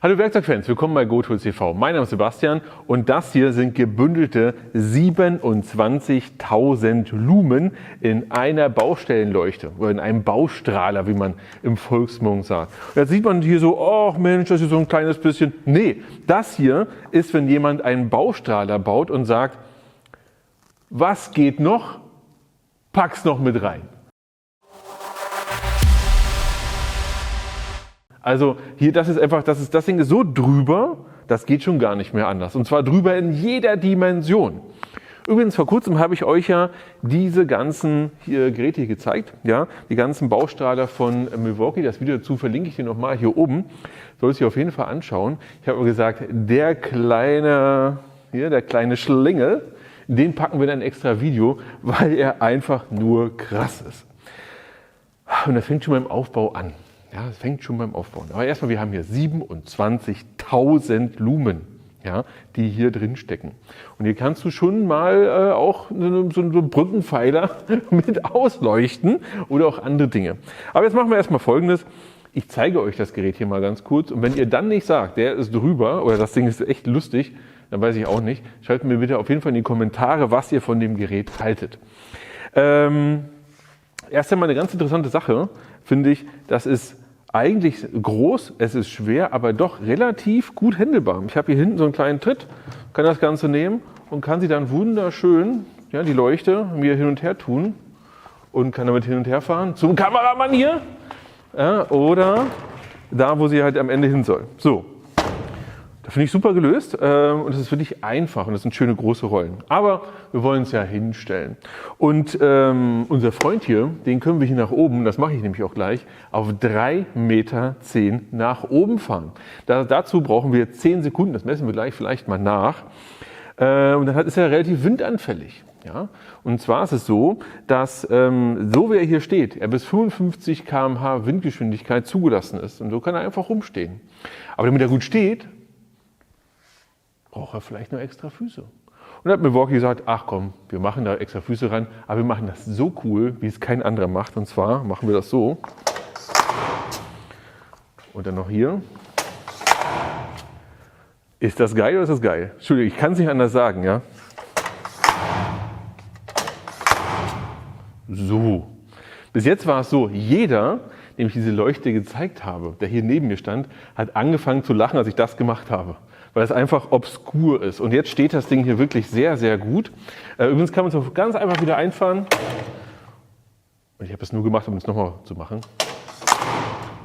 Hallo Werkzeugfans, willkommen bei GoTools TV. Mein Name ist Sebastian und das hier sind gebündelte 27.000 Lumen in einer Baustellenleuchte oder in einem Baustrahler, wie man im Volksmund sagt. Und jetzt sieht man hier so, oh Mensch, das ist so ein kleines bisschen. Nee, das hier ist, wenn jemand einen Baustrahler baut und sagt, was geht noch? Pack's noch mit rein. Also hier, das Ding ist so drüber, das geht schon gar nicht mehr anders. Und zwar drüber in jeder Dimension. Übrigens, vor kurzem habe ich euch ja diese ganzen Geräte hier gezeigt, ja, die ganzen Baustrahler von Milwaukee. Das Video dazu verlinke ich dir nochmal hier oben. Sollst du dir auf jeden Fall anschauen. Ich habe gesagt, der kleine Schlingel, den packen wir in ein extra Video, weil er einfach nur krass ist. Und das fängt schon beim Aufbau an. Ja, es fängt schon beim Aufbauen. Aber erstmal, wir haben hier 27.000 Lumen, ja, die hier drin stecken. Und hier kannst du schon mal auch so einen Brückenpfeiler mit ausleuchten oder auch andere Dinge. Aber jetzt machen wir erstmal Folgendes. Ich zeige euch das Gerät hier mal ganz kurz. Und wenn ihr dann nicht sagt, der ist drüber oder das Ding ist echt lustig, dann weiß ich auch nicht. Schreibt mir bitte auf jeden Fall in die Kommentare, was ihr von dem Gerät haltet. Erst einmal eine ganz interessante Sache, finde ich, das ist eigentlich groß, es ist schwer, aber doch relativ gut händelbar. Ich habe hier hinten so einen kleinen Tritt, kann das Ganze nehmen und kann sie dann wunderschön, ja, die Leuchte mir hin und her tun und kann damit hin und her fahren zum Kameramann hier, ja, oder da, wo sie halt am Ende hin soll. So. Das finde ich super gelöst und es ist wirklich einfach und das sind schöne große Rollen. Aber wir wollen es ja hinstellen. Und unser Freund hier, den können wir hier nach oben, das mache ich nämlich auch gleich, auf 3,10 Meter nach oben fahren. Dazu brauchen wir 10 Sekunden, das messen wir gleich vielleicht mal nach. Und dann ist er relativ windanfällig. Ja? Und zwar ist es so, dass so wie er hier steht, er bis 55 km/h Windgeschwindigkeit zugelassen ist. Und so kann er einfach rumstehen. Aber damit er gut steht, braucht er vielleicht nur extra Füße. Und dann hat Milwaukee gesagt, ach komm, wir machen da extra Füße ran, aber wir machen das so cool, wie es kein anderer macht. Und zwar machen wir das so. Und dann noch hier. Ist das geil oder ist das geil? Entschuldigung, ich kann es nicht anders sagen, ja? So. Bis jetzt war es so, jeder, dem ich diese Leuchte gezeigt habe, der hier neben mir stand, hat angefangen zu lachen, als ich das gemacht habe. Weil es einfach obskur ist. Und jetzt steht das Ding hier wirklich sehr, sehr gut. Übrigens kann man es auch ganz einfach wieder einfahren. Und ich habe es nur gemacht, um es nochmal zu machen.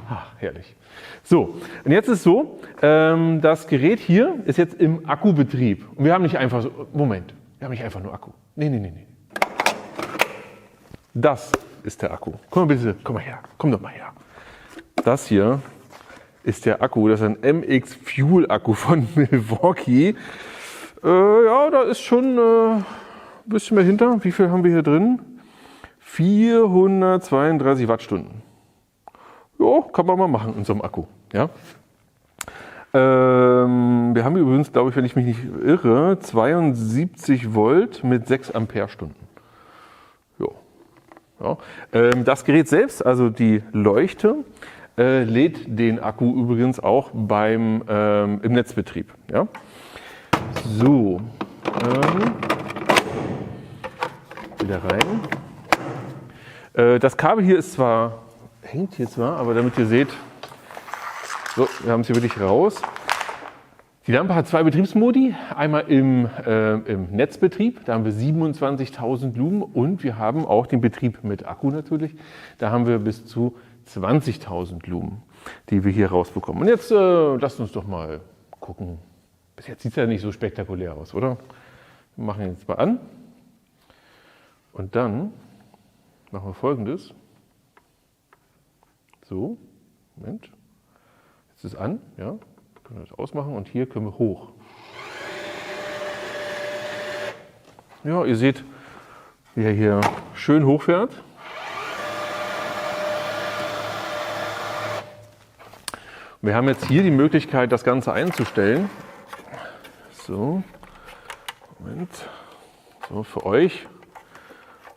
Ach, herrlich. So, und jetzt ist so, das Gerät hier ist jetzt im Akkubetrieb. Und wir haben nicht einfach so, Moment, wir haben nicht einfach nur Akku. Nee. Das ist der Akku. Komm mal bitte, komm mal her, komm doch mal her. Das hier ist der Akku, das ist ein MX Fuel Akku von Milwaukee. Ja, da ist schon ein bisschen mehr hinter. Wie viel haben wir hier drin? 432 Wattstunden. Ja, kann man mal machen in so einem Akku. Ja? Wir haben übrigens, glaube ich, wenn ich mich nicht irre, 72 Volt mit 6 Ampere-Stunden. Ja. Das Gerät selbst, also die Leuchte, lädt den Akku übrigens auch im Netzbetrieb. Ja? So, wieder rein. Das Kabel hier ist hängt hier zwar, aber damit ihr seht, so, wir haben es hier wirklich raus. Die Lampe hat 2 Betriebsmodi, einmal im Netzbetrieb, da haben wir 27.000 Lumen und wir haben auch den Betrieb mit Akku natürlich, da haben wir bis zu 20.000 Lumen, die wir hier rausbekommen. Und jetzt lasst uns doch mal gucken. Bis jetzt sieht es ja nicht so spektakulär aus, oder? Wir machen ihn jetzt mal an. Und dann machen wir Folgendes. So, Moment. Jetzt ist es an, ja. Können wir das ausmachen und hier können wir hoch. Ja, ihr seht, wie er hier schön hochfährt. Wir haben jetzt hier die Möglichkeit, das Ganze einzustellen. So, Moment. So, für euch.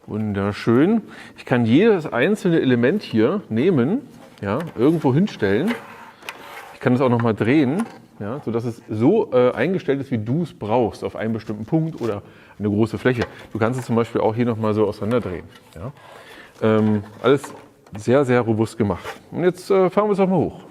Wunderschön. Ich kann jedes einzelne Element hier nehmen, ja, irgendwo hinstellen. Ich kann das auch nochmal drehen, ja, sodass es so eingestellt ist, wie du es brauchst, auf einen bestimmten Punkt oder eine große Fläche. Du kannst es zum Beispiel auch hier nochmal so auseinanderdrehen. Ja. Alles sehr, sehr robust gemacht. Und jetzt fahren wir es auch mal hoch.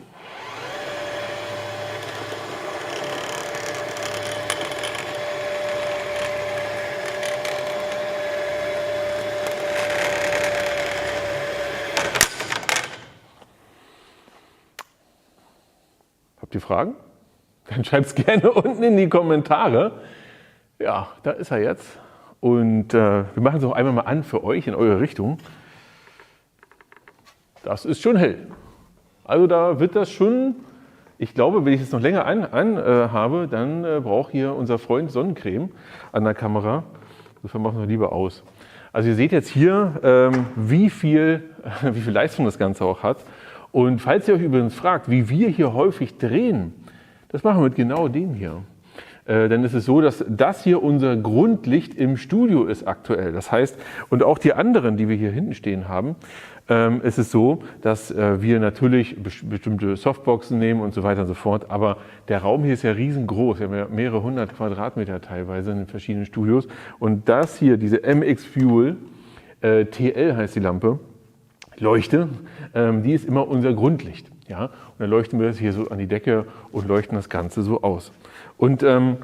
Habt ihr Fragen? Dann schreibt es gerne unten in die Kommentare. Ja, da ist er jetzt. Und wir machen es auch einmal mal an für euch in eure Richtung. Das ist schon hell. Also da wird das schon, ich glaube, wenn ich es noch länger habe, dann braucht hier unser Freund Sonnencreme an der Kamera. Insofern machen wir lieber aus. Also ihr seht jetzt hier, wie viel Leistung das Ganze auch hat. Und falls ihr euch übrigens fragt, wie wir hier häufig drehen, das machen wir mit genau dem hier. Dann ist es so, dass das hier unser Grundlicht im Studio ist aktuell. Das heißt, und auch die anderen, die wir hier hinten stehen haben, ist es so, dass wir natürlich bestimmte Softboxen nehmen und so weiter und so fort. Aber der Raum hier ist ja riesengroß. Wir haben ja mehrere hundert Quadratmeter teilweise in den verschiedenen Studios. Und das hier, diese MX Fuel, TL heißt die Lampe, Leuchte, die ist immer unser Grundlicht. Ja? Und dann leuchten wir das hier so an die Decke und leuchten das Ganze so aus. Und ihr könnt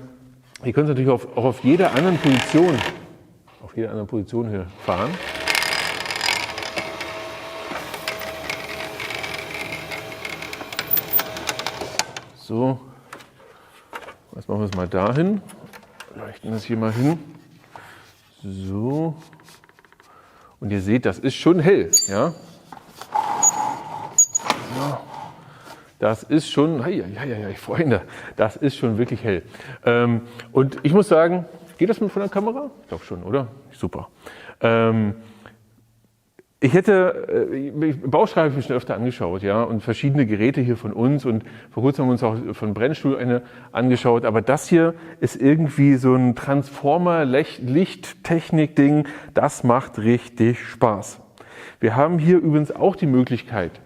es natürlich auch auf jeder anderen Position hier fahren. So, jetzt machen wir es mal dahin, leuchten das hier mal hin. So. Und ihr seht, das ist schon hell. Ja? Ja. Das ist schon, Freunde, das ist schon wirklich hell. Und ich muss sagen, geht das mit von der Kamera? Ich glaube schon, oder? Super. Baustrahler habe ich mir schon öfter angeschaut, ja, und verschiedene Geräte hier von uns und vor kurzem haben wir uns auch von Brennstuhl eine angeschaut, aber das hier ist irgendwie so ein Transformer-Lichttechnik-Ding, das macht richtig Spaß. Wir haben hier übrigens auch die Möglichkeit,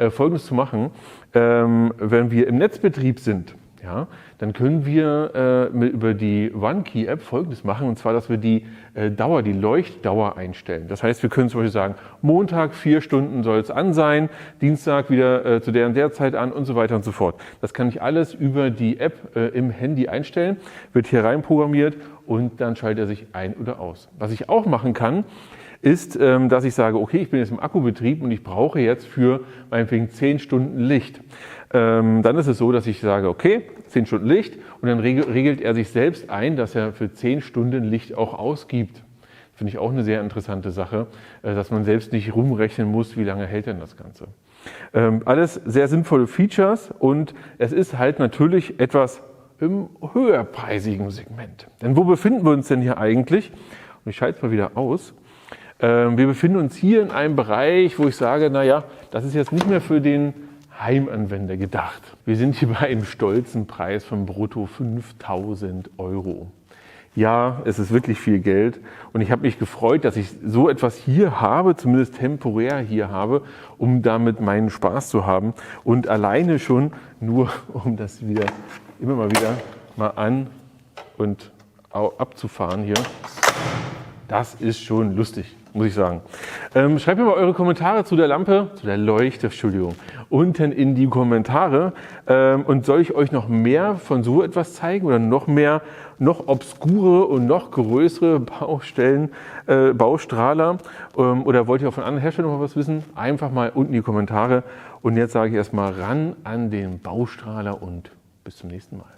Folgendes zu machen, wenn wir im Netzbetrieb sind. Ja, dann können wir über die OneKey-App Folgendes machen, und zwar, dass wir die Leuchtdauer einstellen. Das heißt, wir können zum Beispiel sagen, Montag 4 Stunden soll es an sein, Dienstag wieder zu der und der Zeit an und so weiter und so fort. Das kann ich alles über die App im Handy einstellen, wird hier rein programmiert und dann schaltet er sich ein oder aus. Was ich auch machen kann, ist, dass ich sage, okay, ich bin jetzt im Akkubetrieb und ich brauche jetzt für meinetwegen 10 Stunden Licht. Dann ist es so, dass ich sage, okay, 10 Stunden Licht und dann regelt er sich selbst ein, dass er für 10 Stunden Licht auch ausgibt. Finde ich auch eine sehr interessante Sache, dass man selbst nicht rumrechnen muss, wie lange hält denn das Ganze. Alles sehr sinnvolle Features und es ist halt natürlich etwas im höherpreisigen Segment. Denn wo befinden wir uns denn hier eigentlich? Und ich schalte es mal wieder aus. Wir befinden uns hier in einem Bereich, wo ich sage, naja, das ist jetzt nicht mehr für den Heimanwender gedacht. Wir sind hier bei einem stolzen Preis von brutto 5.000 €. Ja, es ist wirklich viel Geld und ich habe mich gefreut, dass ich so etwas hier habe, zumindest temporär hier habe, um damit meinen Spaß zu haben und alleine schon nur, um das immer mal wieder an und abzufahren hier. Das ist schon lustig, muss ich sagen. Schreibt mir mal eure Kommentare zu der Lampe, zu der Leuchte, Entschuldigung, unten in die Kommentare. Und soll ich euch noch mehr von so etwas zeigen oder noch obskure und noch größere Baustrahler? Oder wollt ihr auch von anderen Herstellern noch was wissen? Einfach mal unten in die Kommentare. Und jetzt sage ich erstmal ran an den Baustrahler und bis zum nächsten Mal.